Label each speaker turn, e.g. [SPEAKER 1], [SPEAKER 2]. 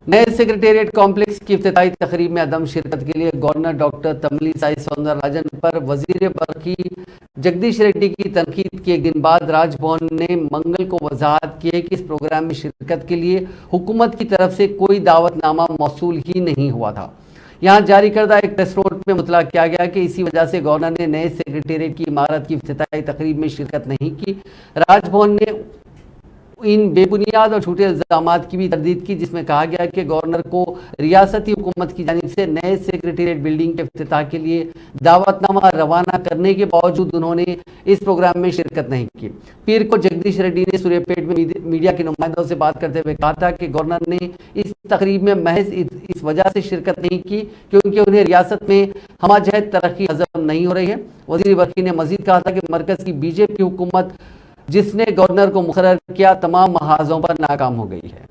[SPEAKER 1] नए secretariat complex की इफ्तिताही तकरीब में अदम शिरकत के लिए गवर्नर डॉक्टर तमिलिसाई सौंदरराजन पर वजीर बरकी जगदीश रेड्डी की तनकीद के एक दिन बाद राजभवन ने मंगल को वजाहत की है कि इस प्रोग्राम में शिरकत के लिए हुकूमत की तरफ से कोई दावतनामा मौसूल ही नहीं हुआ था। यहाँ जारी करदा एक प्रेस नोट में मुतला किया गया कि इसी वजह से गवर्नर ने नए सेक्रेटेरिएट की इमारत की इफ्तिताही तकरीब में शिरकत नहीं की। राजभवन ने इन बेबुनियाद और झूठे इल्जामात की भी तरदीद की, जिसमें कहा गया कि गवर्नर को रियासती हुकूमत की जानिब से नए सेक्रेटेरिएट बिल्डिंग के इफ्तिताह के लिए दावतनामा रवाना करने के बावजूद उन्होंने इस प्रोग्राम में शिरकत नहीं की। पीर को जगदीश रेड्डी ने सूर्यापेट में मीडिया के नुमाइंदों से बात करते हुए कहा था कि गवर्नर ने इस तकरीब में महज इस वजह से शिरकत नहीं की क्योंकि उन्हें रियासत में हमाजहत तरक्की हजम नहीं हो रही है। वजीर बरकी ने मजीद कहा था कि मरकज की बीजेपी हुकूमत जिसने गवर्नर को मुकर्रर किया तमाम महाजों पर नाकाम हो गई है।